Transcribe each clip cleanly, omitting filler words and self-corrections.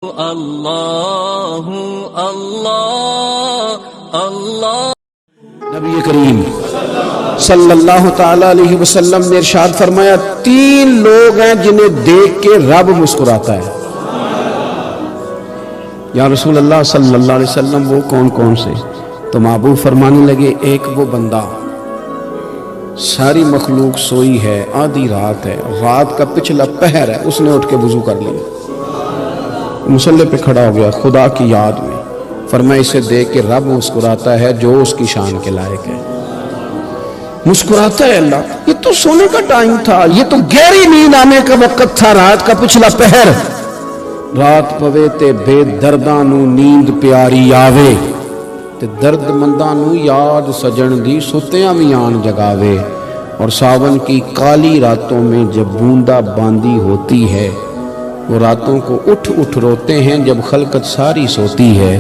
اللہ اللہ اللہ۔ نبی کریم صلی اللہ تعالی علیہ وسلم نے ارشاد فرمایا، تین لوگ ہیں جنہیں دیکھ کے رب مسکراتا ہے۔ یا رسول اللہ صلی اللہ علیہ وسلم وہ کون کون سے؟ تو محبوب فرمانے لگے، ایک وہ بندہ ساری مخلوق سوئی ہے، آدھی رات ہے، رات کا پچھلا پہر ہے، اس نے اٹھ کے وضو کر لیا، مصلی پہ کھڑا ہو گیا خدا کی یاد میں، فرمایا اسے دیکھ کے رب مسکراتا ہے جو اس کی شان کے لائق ہے۔ مسکراتا ہے اللہ، یہ تو سونے کا ٹائم تھا، یہ تو گہری نیند آنے کا وقت تھا، رات کا پچھلا پہر، رات پوے تے بے درداں نو نیند پیاری آوے تے درد منداں نو یاد سجن دی ستیاں وی آن جگاوے، اور ساون کی کالی راتوں میں جب بوندا باندی ہوتی ہے، وہ راتوں کو اٹھ اٹھ روتے ہیں جب خلقت ساری سوتی ہے،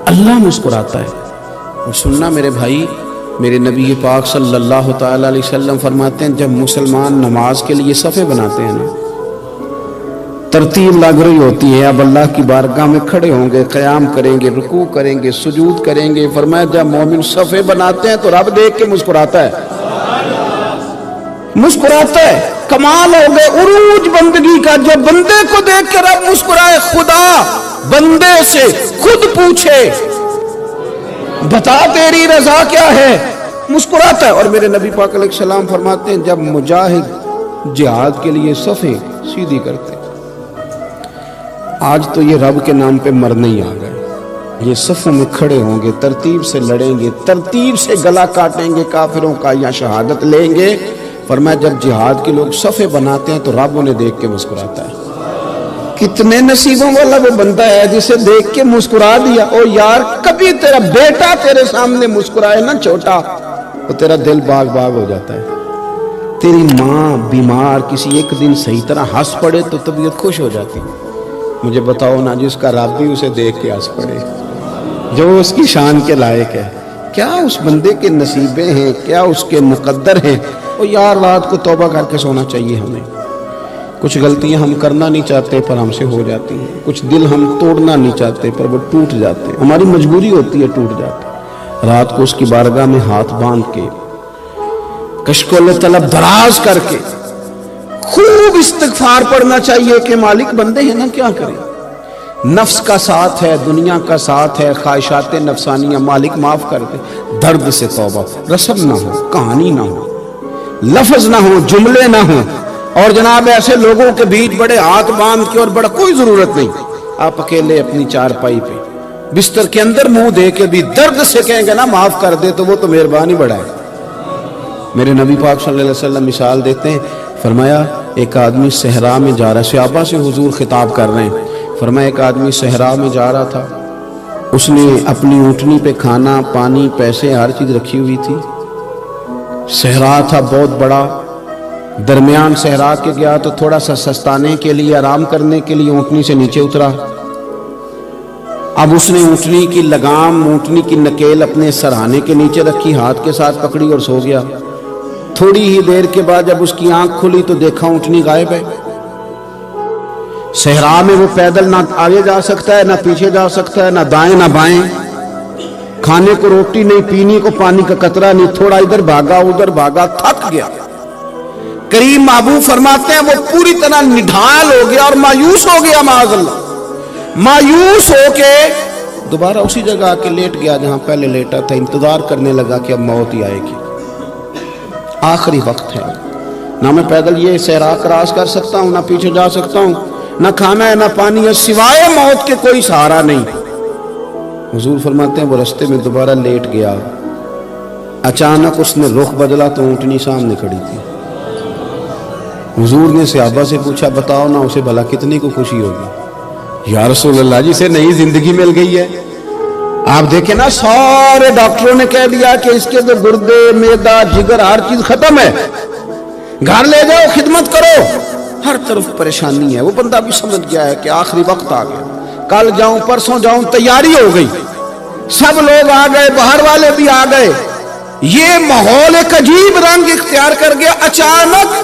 اللہ مسکراتا ہے۔ اور سننا میرے بھائی، میرے نبی پاک صلی اللہ تعالی علیہ وسلم فرماتے ہیں، جب مسلمان نماز کے لیے صفیں بناتے ہیں نا، ترتیب لگ رہی ہوتی ہے، اب اللہ کی بارگاہ میں کھڑے ہوں گے، قیام کریں گے، رکوع کریں گے، سجود کریں گے، فرمایا جب مومن صفیں بناتے ہیں تو رب دیکھ کے مسکراتا ہے، مسکراتا ہے۔ کمال ہو گئے عروج بندگی کا، جب بندے کو دیکھ کے رب مسکرائے، خدا بندے سے خود پوچھے بتا تیری رضا کیا ہے، مسکراتا ہے۔ اور میرے نبی پاک علیہ السلام فرماتے ہیں، جب مجاہد جہاد کے لیے صفیں سیدھی کرتے، آج تو یہ رب کے نام پہ مرنے ہی آ گئے، یہ صفوں میں کھڑے ہوں گے، ترتیب سے لڑیں گے، ترتیب سے گلا کاٹیں گے کافروں کا یا شہادت لیں گے۔ فرمایا جب جہاد کے لوگ صفیں بناتے ہیں تو رب انہیں دیکھ کے مسکراتا ہے۔ کتنے نصیبوں والا وہ بندہ ہے جسے دیکھ کے مسکرا دیا۔ او یار، کبھی تیرا بیٹا تیرے سامنے مسکرائے نا چھوٹا، تو تیرا دل باغ باغ ہو جاتا ہے۔ تیری ماں بیمار کسی ایک دن صحیح طرح ہنس پڑے تو طبیعت خوش ہو جاتی۔ مجھے بتاؤ نا، جس کا رب بھی اسے دیکھ کے ہنس پڑے، جو اس کی شان کے لائق ہے، کیا اس بندے کے نصیبے ہیں، کیا اس کے مقدر ہیں۔ اور یار رات کو توبہ کر کے سونا چاہیے ہمیں۔ کچھ غلطیاں ہم کرنا نہیں چاہتے پر ہم سے ہو جاتی ہیں، کچھ دل ہم توڑنا نہیں چاہتے پر وہ ٹوٹ جاتے ہیں، ہماری مجبوری ہوتی ہے ٹوٹ جاتے۔ رات کو اس کی بارگاہ میں ہاتھ باندھ کے، کشکول طلب دراز کر کے خوب استغفار پڑھنا چاہیے کہ مالک بندے ہیں نا، کیا کریں، نفس کا ساتھ ہے، دنیا کا ساتھ ہے، خواہشات نفسانیہ، مالک معاف کر دے۔ درد سے توبہ، رسم نہ ہو، کہانی نہ ہو، لفظ نہ ہو، جملے نہ ہو، اور جناب ایسے لوگوں کے بیچ بڑے ہاتھ باندھ کے، اور بڑا کوئی ضرورت نہیں، آپ اکیلے اپنی چارپائی پہ بستر کے اندر منہ دے کے بھی درد سے کہیں گے نا معاف کر دے، تو وہ تو مہربانی بڑا ہے۔ میرے نبی پاک صلی اللہ علیہ وسلم مثال دیتے ہیں، فرمایا ایک آدمی صحرا میں جا رہا، صحابہ سے حضور خطاب کر رہے ہیں، فرمایا ایک آدمی صحرا میں جا رہا تھا، اس نے اپنی اونٹنی پہ کھانا پانی پیسے ہر چیز رکھی ہوئی تھی، صحرا تھا بہت بڑا، درمیان صحرا کے گیا تو تھوڑا سا سستانے کے لیے، آرام کرنے کے لیے اونٹنی سے نیچے اترا۔ اب اس نے اونٹنی کی لگام، اونٹنی کی نکیل اپنے سرہانے کے نیچے رکھی، ہاتھ کے ساتھ پکڑی اور سو گیا۔ تھوڑی ہی دیر کے بعد جب اس کی آنکھ کھلی تو دیکھا اونٹنی غائب ہے۔ صحرا میں وہ پیدل نہ آگے جا سکتا ہے، نہ پیچھے جا سکتا ہے، نہ دائیں نہ بائیں، کھانے کو روٹی نہیں، پینے کو پانی کا قطرہ نہیں، تھوڑا ادھر بھاگا ادھر بھاگا، تھک گیا۔ کریم محبوب فرماتے ہیں وہ پوری طرح نڈھال ہو گیا اور مایوس ہو گیا، معاذ اللہ، مایوس ہو کے دوبارہ اسی جگہ آ کے لیٹ گیا جہاں پہلے لیٹا تھا، انتظار کرنے لگا کہ اب موت ہی آئے گی، آخری وقت ہے، نہ میں پیدل یہ صحرا کراس کر سکتا ہوں، نہ پیچھے جا سکتا ہوں، نہ کھانا ہے نہ پانی ہے، سوائے موت کے کوئی سہارا نہیں۔ حضور فرماتے ہیں وہ رستے میں دوبارہ لیٹ گیا، اچانک اس نے رخ بدلا تو اونٹنی سامنے کھڑی تھی۔ حضور نے صحابہ سے پوچھا بتاؤ نا اسے بھلا کتنی کو خوشی ہوگی؟ یا رسول اللہ جسے نئی زندگی مل گئی ہے۔ آپ دیکھیں نا، سارے ڈاکٹروں نے کہہ دیا کہ اس کے تو گردے معدہ جگر ہر چیز ختم ہے، گھر لے جاؤ خدمت کرو، ہر طرف پریشانی ہے۔ وہ بندہ بھی سمجھ گیا ہے کہ آخری وقت آ گیا، کل جاؤں پرسوں جاؤں، تیاری ہو گئی، سب لوگ آ گئے، باہر والے بھی آ گئے، یہ ماحول ایک عجیب رنگ اختیار کر گیا۔ اچانک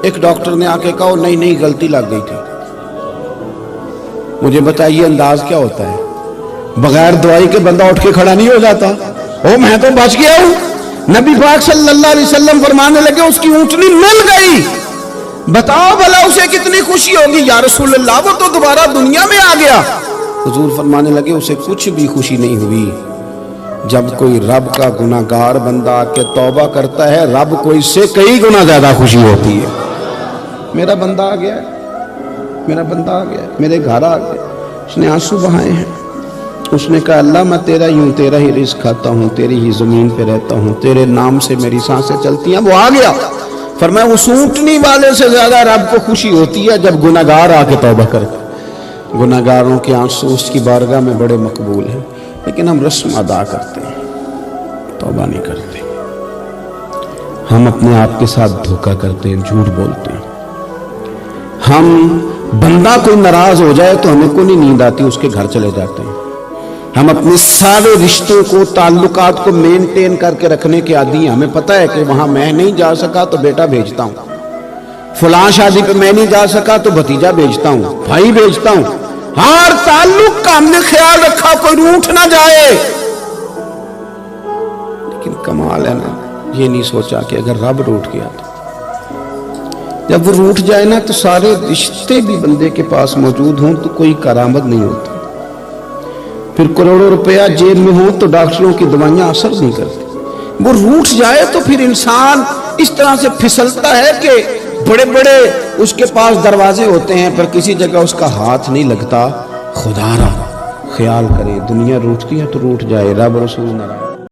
ایک ڈاکٹر نے آ کے کہا نہیں غلطی لگ گئی تھی، مجھے بتائیے انداز کیا ہوتا ہے؟ بغیر دعائی کے بندہ اٹھ کے کھڑا نہیں ہو جاتا. او میں تو بچ گیا ہوں. نبی پاک صلی اللہ علیہ وسلم فرمانے لگے اس کی اونٹنی مل گئی. بتاؤ بھلا اسے کتنی خوشی ہوگی. یا رسول اللہ وہ تو دوبارہ دنیا میں آ گیا. حضور فرمانے لگے اسے کچھ بھی خوشی نہیں ہوئی. جب کوئی رب کا گناہگار بندہ آ کے توبہ کرتا ہے رب کو اس سے کئی گنا زیادہ خوشی ہوتی ہے. میرا بندہ آ گیا, میرا بندہ آ گیا, میرے گھر آ گیا. اس نے آنسو بہائے ہیں. اس نے کہا اللہ میں تیرا ہی ہوں, تیرا ہی رزق کھاتا ہوں, تیری ہی زمین پہ رہتا ہوں, تیرے نام سے میری سانسیں چلتی ہیں. وہ آ گیا. فرمایا اس اونٹنی والے سے زیادہ رب کو خوشی ہوتی ہے جب گناہگار آ کے توبہ کرتا. گناہگاروں کے آنسو اس کی بارگاہ میں بڑے مقبول ہیں, لیکن ہم رسم ادا کرتے ہیں, توبہ نہیں کرتے. ہم اپنے آپ کے ساتھ دھوکہ کرتے ہیں, جھوٹ بولتے ہیں. ہم بندہ کوئی ناراض ہو جائے تو ہمیں کو نہیں نیند آتی, اس کے گھر چلے جاتے ہیں. ہم اپنے سارے رشتوں کو تعلقات کو مینٹین کر کے رکھنے کے عادی ہیں. ہمیں پتہ ہے کہ وہاں میں نہیں جا سکا تو بیٹا بھیجتا ہوں, فلاں شادی پہ میں نہیں جا سکا تو بھتیجا بھیجتا ہوں, بھائی بھیجتا ہوں. ہر تعلق کا ہم نے خیال رکھا کوئی روٹھ نہ جائے. لیکن کمال ہے نا, یہ نہیں سوچا کہ اگر رب روٹھ گیا تو جب وہ روٹھ جائے نا تو سارے رشتے بھی بندے کے پاس موجود ہوں تو کوئی کرامت نہیں ہوتی. پھر کروڑوں روپیہ جیب میں ہوں تو ڈاکٹروں کی دوائیاں اثر نہیں کرتی. وہ روٹھ جائے تو پھر انسان اس طرح سے پھسلتا ہے کہ بڑے بڑے اس کے پاس دروازے ہوتے ہیں پر کسی جگہ اس کا ہاتھ نہیں لگتا. خدا را خیال کرے, دنیا روٹتی ہے تو روٹھ جائے, رب رسول ناراض.